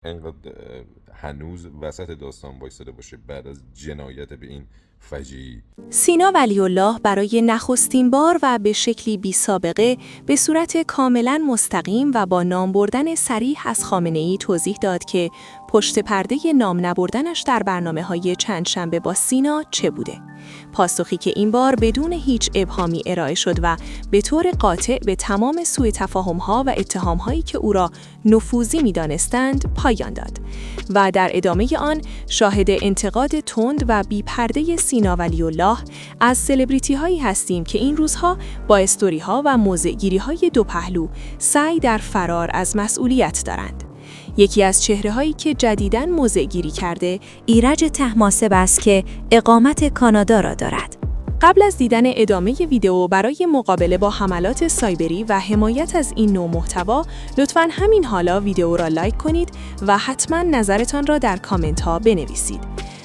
اینقدر هنوز وسط داستان وایساده باشه بعد از جنایت به این فجیع. سینا ولی‌الله برای نخستین بار و به شکلی بی سابقه به صورت کاملا مستقیم و با نام بردن صریح از خامنه‌ای توضیح داد که پشت پرده نام نبردنش در برنامه‌های چند شنبه با سینا چه بوده. پاسخی که این بار بدون هیچ ابهامی ارائه شد و به طور قاطع به تمام سوء تفاهم‌ها و اتهام‌هایی که او را نفوذی می‌دانستند پایان داد و در ادامه آن شاهد انتقاد تند و بی‌پرده سینا ولی‌الله از سلبریتی‌هایی هستیم که این روزها با استوری‌ها و موضع‌گیری‌های دو پهلو سعی در فرار از مسئولیت دارند. یکی از چهره‌هایی که جدیداً موضع‌گیری کرده، ایرج طهماسب است که اقامت کانادا را دارد. قبل از دیدن ادامه ویدئو برای مقابله با حملات سایبری و حمایت از این نوع محتوا، لطفاً همین حالا ویدئو را لایک کنید و حتماً نظرتان را در کامنت‌ها بنویسید.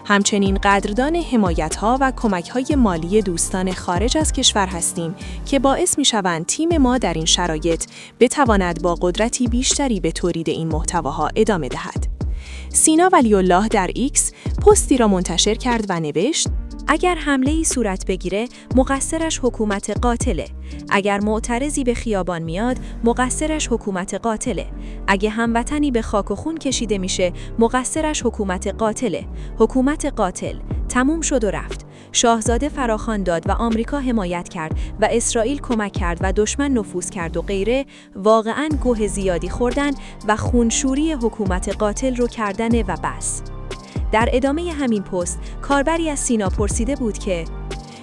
همچنین قدردان حمایت‌ها و کمک‌های مالی دوستان خارج از کشور هستیم که باعث می‌شوند تیم ما در این شرایط بتواند با قدرتی بیشتری به تولید این محتواها ادامه دهد. سینا ولی‌الله در ایکس پستی را منتشر کرد و نوشت: اگر حمله‌ای صورت بگیره، مقصرش حکومت قاتله. اگر معترضی به خیابان میاد، مقصرش حکومت قاتله. اگه هموطنی به خاک و خون کشیده میشه، مقصرش حکومت قاتله. حکومت قاتل. تموم شد و رفت. شاهزاده فراخوان داد و آمریکا حمایت کرد و اسرائیل کمک کرد و دشمن نفوذ کرد و غیره. واقعاً گوه زیادی خوردن و خونشوری حکومت قاتل رو کردنه و بس. در ادامه همین پست کاربری از سینا پرسیده بود که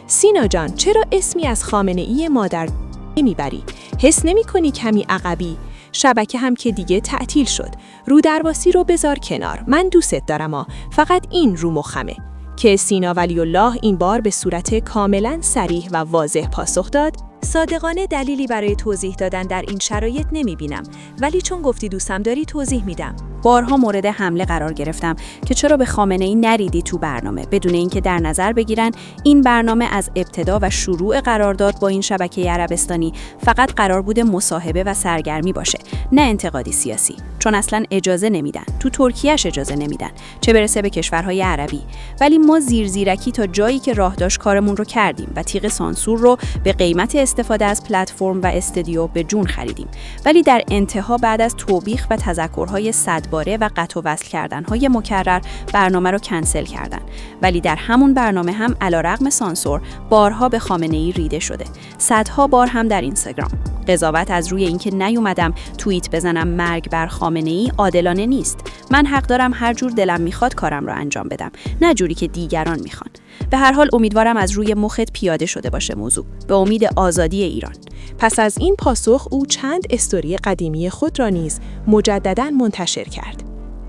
سینا جان، چرا اسمی از خامنه‌ای مادر نمیبری؟ حس نمی‌کنی کمی عقبی؟ شبکه هم که دیگه تعطیل شد. رو درواسی رو بذار کنار. من دوست دارم فقط این رو مخمه. که سینا ولی‌الله این بار به صورت کاملا صریح و واضح پاسخ داد: صادقانه دلیلی برای توضیح دادن در این شرایط نمی‌بینم، ولی چون گفتی دوستم داری توضیح میدم. بارها مورد حمله قرار گرفتم که چرا به خامنه‌ای نریدی تو برنامه، بدون اینکه در نظر بگیرن این برنامه از ابتدا و شروع قرارداد با این شبکه عربستانی فقط قرار بوده مصاحبه و سرگرمی باشه، نه انتقادی سیاسی، چون اصلا اجازه نمیدن. تو ترکیهش اجازه نمیدن، چه برسه به کشورهای عربی. ولی ما زیرزیرکی تا جایی که راه داشت کارمون رو کردیم و تیغ سانسور رو به قیمت استفاده از پلتفرم و استودیو به جون خریدیم. ولی در انتها بعد از توبیخ و تذکرهای صدباره و قطع و وصل کردنهای مکرر برنامه رو کنسل کردن. ولی در همون برنامه هم علیرغم سانسور بارها به خامنه‌ای ریده شده. صدها بار هم در اینستاگرام. قضاوت از روی اینکه نیومدم توییت بزنم مرگ بر خامنه‌ای عادلانه نیست. من حق دارم هر جور دلم میخواد کارم رو انجام بدم، نه جوری که دیگران میخوان. به هر حال امیدوارم از روی مخت پیاده شده باشه موضوع، به امید آزادی ایران. پس از این پاسخ او چند استوری قدیمی خود را نیز مجدداً منتشر کرد.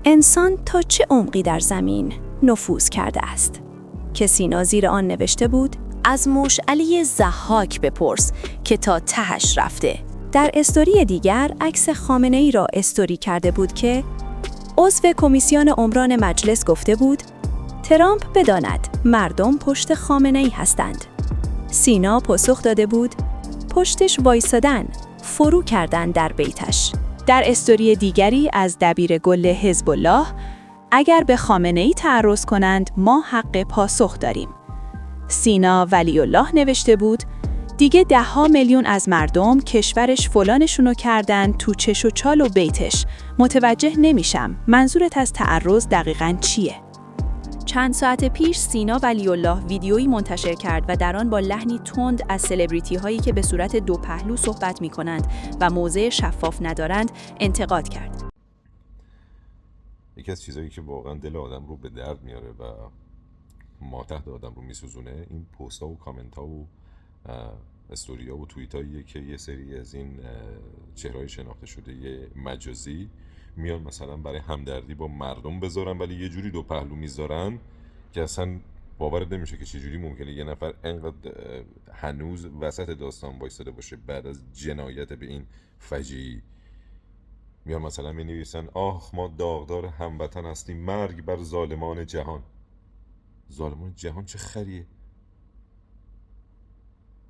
انسان تا چه عمقی در زمین نفوذ کرده است؟ که سینا زیر آن نوشته بود: از مشعلی ضحاک بپرس که تا تهش رفته. در استوری دیگر عکس خامنه‌ای را استوری کرده بود که عضو کمیسیون عمران مجلس گفته بود: ترامپ بداند مردم پشت خامنه‌ای هستند. سینا پاسخ داده بود: پشتش وایسادن، فرو کردن در بیتش. در استوری دیگری از دبیر گل حزب الله: اگر به خامنه‌ای تعرض کنند ما حق پاسخ داریم. سینا ولی‌الله نوشته بود: دیگه 10 میلیون از مردم کشورش فلانشونو کردن تو چش و چال و بیتش. متوجه نمیشم منظورت از تعرض دقیقاً چیه؟ چند ساعت پیش سینا ولی‌الله ویدیویی منتشر کرد و در آن با لحنی تند از سلبریتی هایی که به صورت دو پهلو صحبت می کنند و موضع شفاف ندارند انتقاد کرد. یکی از چیزایی که واقعا دل آدم رو به درد میاره و ماتحت آدم رو میسوزونه این پست ها و کامنت ها و استوری ها و توییت هاییه که یه سری از این چهرهای شناخته شده یه مجازی میان مثلا برای همدردی با مردم بذارن، ولی یه جوری دو پهلو میذارن که اصلا باورت نمیشه که چجوری ممکنه یه نفر انقدر هنوز وسط داستان وایساده باشه بعد از جنایت به این فجیع. میان مثلا می‌نویسن آخ ما داغدار هموطن هستیم، مرگ بر ظالمان جهان. ظالمان جهان چه خریه؟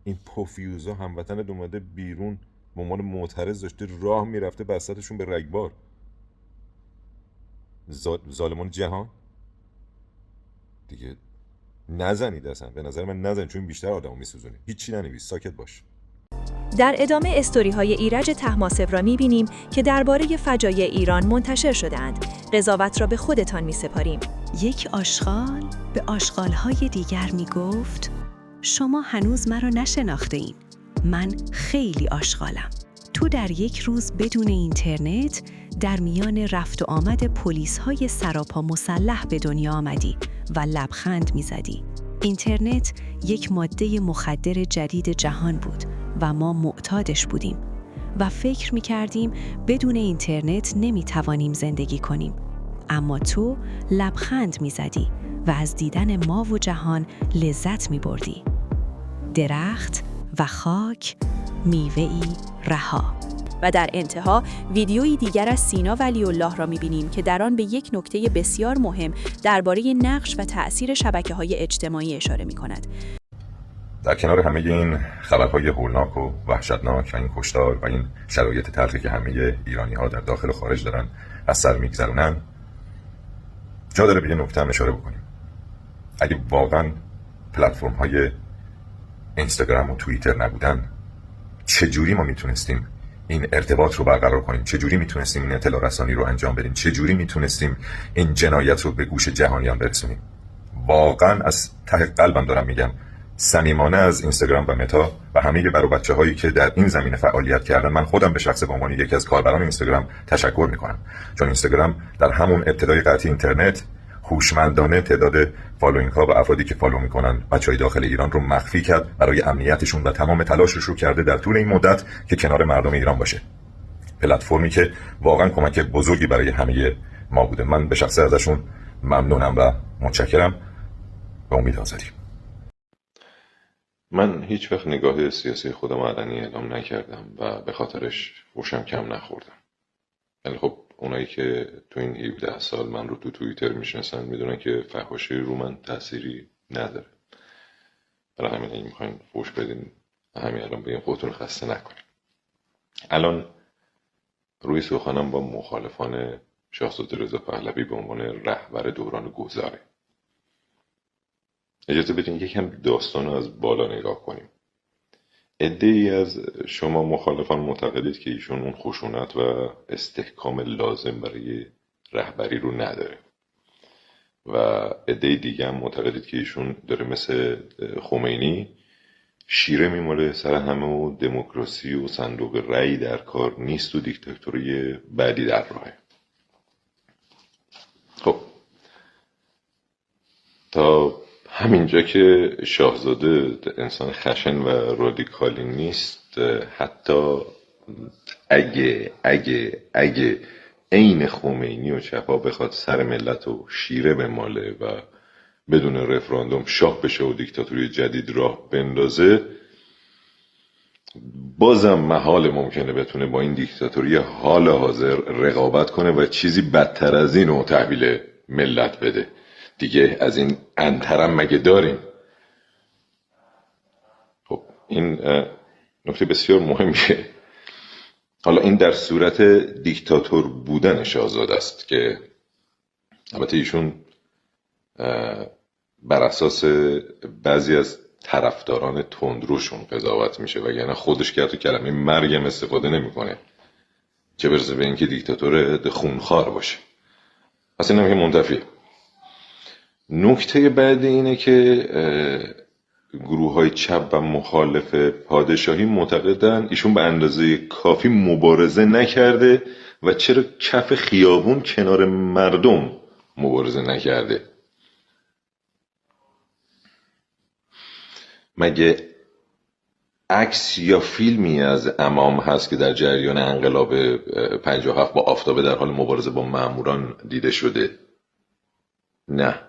این پوفیوزا هموطن اومده بیرون به عنوان معترض داشته راه میرفته بسطشون به رگبار. ظالمان جهان دیگه نزنید اصلا، به نظر من نزنید، چون بیشتر آدمو میسوزونه. هیچی ننویس، ساکت باش. در ادامه استوری‌های ایرج طهماسب را می‌بینیم که درباره فجایع ایران منتشر شده‌اند. قضاوت را به خودتان می‌سپاریم. یک آشغال به آشغال‌های دیگر می‌گفت: شما هنوز مرا نشناخته‌اید. من خیلی آشغالم. تو در یک روز بدون اینترنت در میان رفت و آمد پلیس‌های سراپا مسلح به دنیا آمدی و لبخند می‌زدی. اینترنت یک ماده مخدر جدید جهان بود و ما معتادش بودیم و فکر می‌کردیم بدون اینترنت نمی‌توانیم زندگی کنیم. اما تو لبخند می‌زدی و از دیدن ما و جهان لذت می‌بردی. درخت و خاک، میوه‌ای رها. و در انتها ویدیویی دیگر از سینا ولی‌الله را می‌بینیم که در آن به یک نکته بسیار مهم درباره نقش و تأثیر شبکه‌های اجتماعی اشاره می‌کند. در کنار همه این خبرهای هولناک و وحشتناک و این کشتار و این شرایط تلخی که همه ایرانی‌ها در داخل و خارج دارن از سر می‌گذرونن، جا داره به یه نکته هم اشاره بکنیم. اگه واقعاً پلتفرم‌های اینستاگرام و توییتر نبودن، چجوری ما میتونستیم این ارتباط رو برقرار کنیم؟ چجوری میتونستیم این اطلاع رسانی رو انجام بدیم؟ چجوری میتونستیم این جنایت رو به گوش جهانیان برسونیم؟ واقعا از ته قلبم دارم میگم، صمیمانه از اینستاگرام و متا و همه برو بچه هایی که در این زمینه فعالیت کردن، من خودم به شخص به عنوان یکی از کاربران اینستاگرام تشکر میکنم. چون اینستاگرام در همون ابتدای قطعی اینترنت هوشمندانه تعداد فالوینگ ها و افرادی که فالو میکنن بچهای داخل ایران رو مخفی کرد برای امنیتشون و تمام تلاشش رو کرده در طول این مدت که کنار مردم ایران باشه. پلتفرمی که واقعا کمک بزرگی برای همه ما بوده. من به شخصه ازشون ممنونم و متشکرم. به امید آزادی. من هیچ وقت نگاه سیاسی خودم علنی اعلام نکردم و به خاطرش هوشم کم نخوردم. ولی خب اونایی که تو این 17 سال من رو تو توییتر میشناسن میدونن که فحاشی رو من تأثیری نداره. برای همین اگه میخواین فوش بدین همین الان بگیم خودتون رو خسته نکنین. الان روی سخنم با مخالفان شاهزاده رضا پهلوی به عنوان رهبر دوران گذاره. اجازه بدین یکم داستان رو از بالا نگاه کنیم. عده‌ای از شما مخالفان معتقدید که ایشون اون خشونت و استحکام لازم برای رهبری رو نداره و عده دیگه هم معتقدید که ایشون داره مثل خمینی شیره میماله سر همه و دموکراسی و صندوق رأی در کار نیست و دیکتاتوری بعدی در راهه. خب تا همینجا که شاهزاده انسان خشن و رادیکالی نیست، حتی اگه عین خمینی و چپا بخواد سر ملت و شیره بماله و بدون رفراندوم شاه بشه و دیکتاتوری جدید راه بندازه، بازم محال ممکنه بتونه با این دیکتاتوری حال حاضر رقابت کنه و چیزی بدتر از این رو تحویل ملت بده. دیگه از این انترم مگه داریم؟ خب این نکته بسیار مهمیه. حالا این در صورت دیکتاتور بودن شاهزاده است که البته ایشون بر اساس بعضی از طرفداران تندروشون قضاوت میشه، وگرنه خودش که تو کلمه مرگم استفاده نمیکنه، چه برسه به اینکه دیکتاتور خونخوار باشه. پس این هم که منتفیه. نکته بعد اینه که گروه‌های چپ و مخالف پادشاهی معتقدن ایشون به اندازه کافی مبارزه نکرده و چرا کف خیابون کنار مردم مبارزه نکرده. مگه عکس یا فیلمی از امام هست که در جریان انقلاب 57 با آفتابه در حال مبارزه با ماموران دیده شده؟ نه.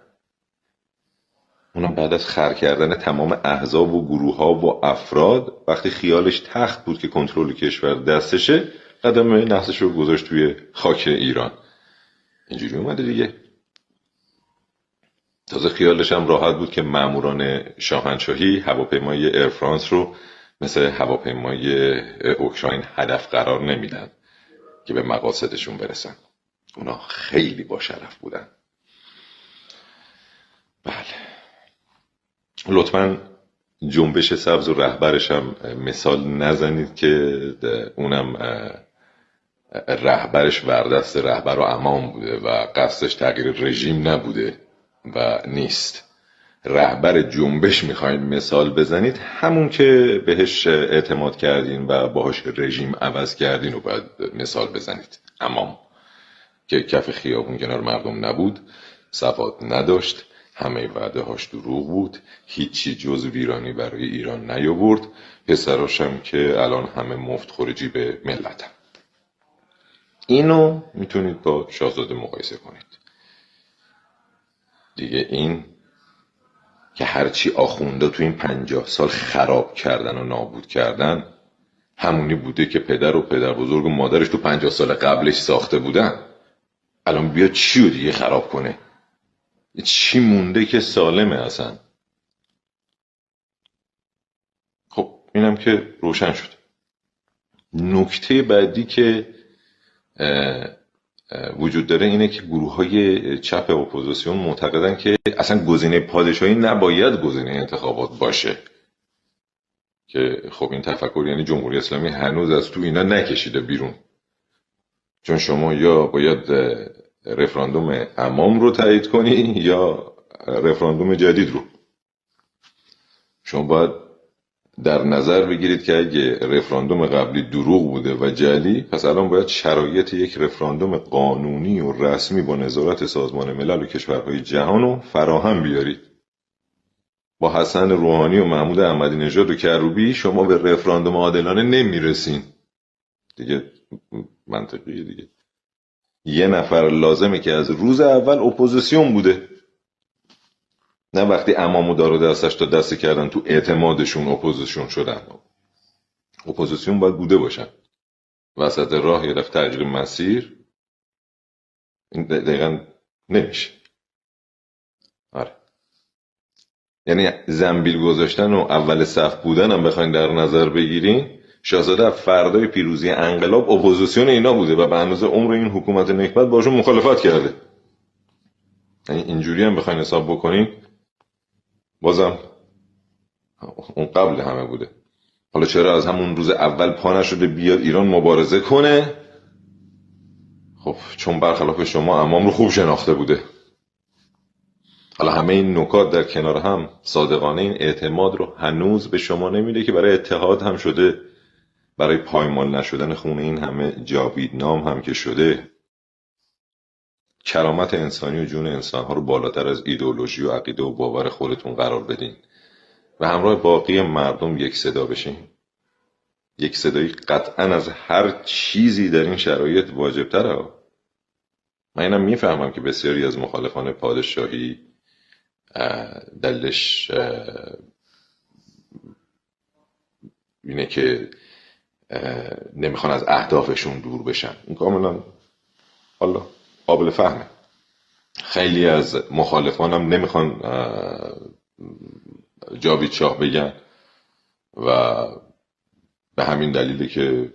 اونم بعد از خر کردن تمام احزاب و گروه ها و افراد، وقتی خیالش تخت بود که کنترل کشور دستشه، قدم نحسش رو گذاشت توی خاک ایران. اینجوری اومده دیگه. تازه خیالش هم راحت بود که ماموران شاهنشاهی هواپیمای ایرفرانس رو مثل هواپیمای اوکراین هدف قرار نمیدن که به مقاصدشون برسن. اونا خیلی با شرف بودن. بله، لطفاً جنبش سبز و رهبرش هم مثال نزنید که اونم رهبرش وردست رهبر و امام بوده و قصدش تغییر رژیم نبوده و نیست. رهبر جنبش میخواین مثال بزنید، همون که بهش اعتماد کردین و باهاش رژیم عوض کردین رو باید مثال بزنید. امام که کف خیابون کنار مردم نبود، سواد نداشت، همه وعده هاش دروغ بود، هیچی جز ویرانی برای ایران نیاورد، پسراشم که الان همه مفت خورجی به ملتن. اینو میتونید با شاهزاده مقایسه کنید دیگه. این که هرچی آخونده تو این 50 سال خراب کردن و نابود کردن همونی بوده که پدر و پدر بزرگ و مادرش تو 50 سال قبلش ساخته بودن. الان بیا چی رو دیگه خراب کنه؟ چی مونده که سالمه اصلا؟ خب اینم که روشن شد. نکته بعدی که وجود داره اینه که گروه‌های چپ اپوزیسیون معتقدن که اصلا گزینه پادشاهی نباید گزینه انتخابات باشه، که خب این تفکر یعنی جمهوری اسلامی هنوز از تو اینا نکشیده بیرون، چون شما یا باید رفراندوم امام رو تایید کنی یا رفراندوم جدید رو. شما باید در نظر بگیرید که اگه رفراندوم قبلی دروغ بوده و جعلی، پس الان باید شرایط یک رفراندوم قانونی و رسمی با نظارت سازمان ملل و کشورهای جهان رو فراهم بیارید. با حسن روحانی و محمود احمدی نژاد و کروبی شما به رفراندوم عادلانه نمیرسین دیگه. منطقیه دیگه. یه نفر لازمه که از روز اول اپوزیسیون بوده، نه وقتی امامو دار و دستش تا دست کردن تو اعتمادشون اپوزیسیون شدن. اپوزیسیون باید بوده باشن. وسط راه یه دفعه تغییر مسیر، این دقیقا نمیشه. آره، یعنی زنبیل گذاشتن و اول صف بودن هم بخواین در نظر بگیرین، شاهزاده فردای پیروزی انقلاب اپوزیسیون اینا بوده و به اندازه عمر این حکومت نکبت باشون مخالفت کرده. یعنی اینجوری هم بخواین حساب بکنین، بازم اون قبل همه بوده. حالا چرا از همون روز اول پا نشده بیاد ایران مبارزه کنه؟ خب چون برخلاف شما امام رو خوب شناخته بوده. حالا همه این نکات در کنار هم صادقانه این اعتماد رو هنوز به شما نمیده که برای اتحاد هم شده، برای پایمال نشدن خون این همه جاویدنام هم که شده. کرامت انسانی و جون انسانها رو بالاتر از ایدئولوژی و عقیده و باور خودتون قرار بدین و همراه باقی مردم یک صدا بشین. یک صدایی قطعا از هر چیزی در این شرایط واجب‌تره. من اینم میفهمم که بسیاری از مخالفان پادشاهی دلش اینه که نمیخوان از اهدافشون دور بشن. این کاملا حالا قابل فهمه. خیلی از مخالفانم نمیخوان جاوید شاه بگن و به همین دلیله که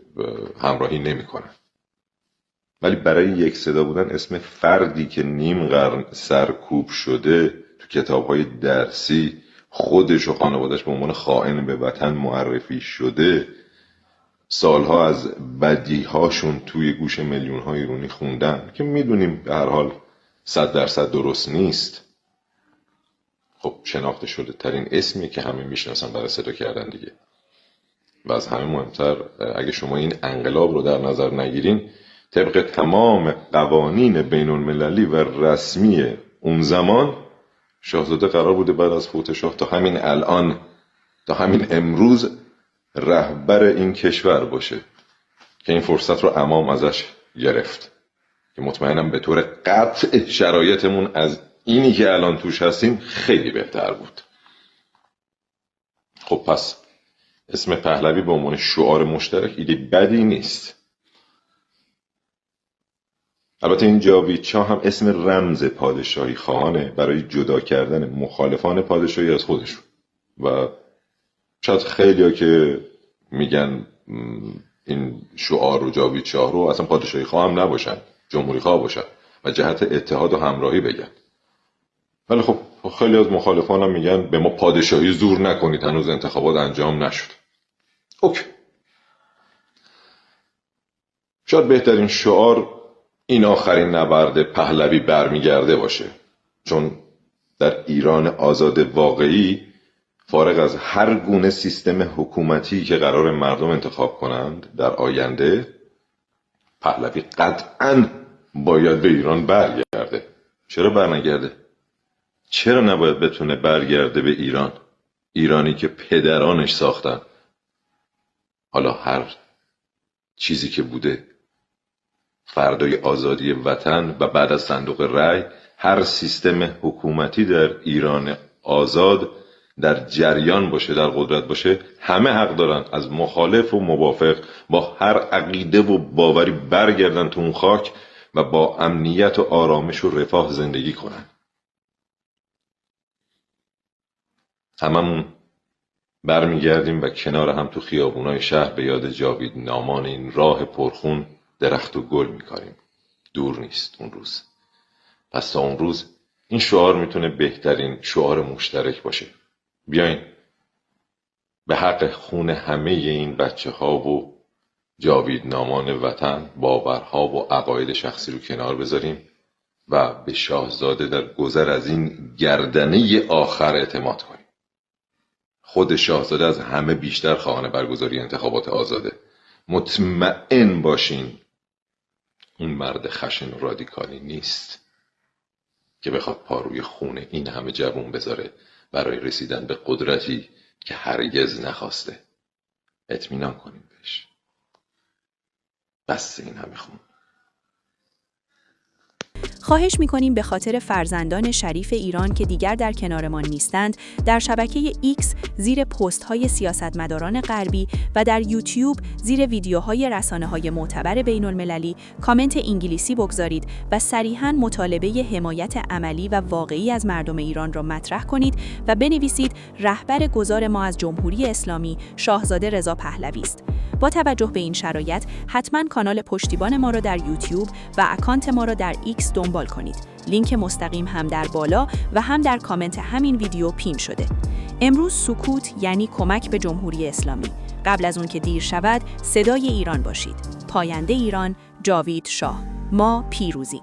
همراهی نمیکنن. ولی برای یک صدا بودن اسم فردی که نیم قرن سرکوب شده تو کتاب‌های درسی، خودش و خانواده‌اش به عنوان خائن به وطن معرفی شده، سالها از بدیهاشون توی گوش میلیون‌های ایرانی خوندن که میدونیم به هر حال 100% درست نیست. خب شناخته شده ترین اسمیه که همه میشناسن برای صدا کردن دیگه. و از همه مهمتر اگه شما این انقلاب رو در نظر نگیرین، طبق تمام قوانین بین المللی و رسمی اون زمان شاهزاده قرار بوده بعد از فوت شاه تا همین الان، تا همین امروز رهبر این کشور باشه که این فرصت رو امام ازش گرفت که مطمئنم به طور قطع شرایطمون از اینی که الان توش هستیم خیلی بهتر بود. خب پس اسم پهلوی به عنوان شعار مشترک ایده بدی نیست. البته این جاوید شاه هم اسم رمز پادشاهی خواهانه برای جدا کردن مخالفان پادشاهی از خودشون و شاید خیلی ها که میگن این شعار رو جاوید شاه رو اصلا پادشاهی خواه هم نباشن، جمهوری خواه باشن و جهت اتحاد و همراهی بگن. ولی خب خیلی از مخالفان هم میگن به ما پادشاهی زور نکنید، هنوز انتخابات انجام نشد. اوکی. شاید بهترین شعار این آخرین نبرد پهلوی برمیگرده باشه، چون در ایران آزاد واقعی فارغ از هر گونه سیستم حکومتی که قرار مردم انتخاب کنند در آینده، پهلوی قطعاً باید به ایران برگرده. چرا برنگرده؟ چرا نباید بتونه برگرده به ایران؟ ایرانی که پدرانش ساختن. حالا هر چیزی که بوده، فردای آزادی وطن و بعد از صندوق رأی هر سیستم حکومتی در ایران آزاد در جریان باشه، در قدرت باشه، همه حق دارن از مخالف و موافق با هر عقیده و باوری برگردن تو اون خاک و با امنیت و آرامش و رفاه زندگی کنن. هممون برمیگردیم و کنار هم تو خیابونای شهر به یاد جاوید نامان این راه پرخون درخت و گل میکاریم. دور نیست اون روز. پس تا اون روز این شعار میتونه بهترین شعار مشترک باشه. بیاین به حق خون همه این بچه ها و جاوید نامان وطن باورها و عقاید شخصی رو کنار بذاریم و به شاهزاده در گذر از این گردنه آخر اعتماد کنیم. خود شاهزاده از همه بیشتر خواهان برگزاری انتخابات آزاده. مطمئن باشین اون مرد خشن و رادیکالی نیست که بخواد پاروی خون این همه جوون بذاره برای رسیدن به قدرتی که هرگز نخواسته. اطمینان کنیم بهش. بس این همه خون. خواهش می‌کنیم به خاطر فرزندان شریف ایران که دیگر در کنارمان نیستند، در شبکه ایکس زیر پست‌های سیاستمداران غربی و در یوتیوب زیر ویدیوهای رسانه‌های معتبر بین‌المللی کامنت انگلیسی بگذارید و صریحاً مطالبه حمایت عملی و واقعی از مردم ایران را مطرح کنید و بنویسید رهبر گذار ما از جمهوری اسلامی شاهزاده رضا پهلوی است. با توجه به این شرایط حتما کانال پشتیبان ما را در یوتیوب و اکانت ما را در ایکس دنبال کنید. لینک مستقیم هم در بالا و هم در کامنت همین ویدیو پین شده. امروز سکوت یعنی کمک به جمهوری اسلامی. قبل از اون که دیر شود صدای ایران باشید. پاینده ایران، جاوید شاه. ما پیروزی.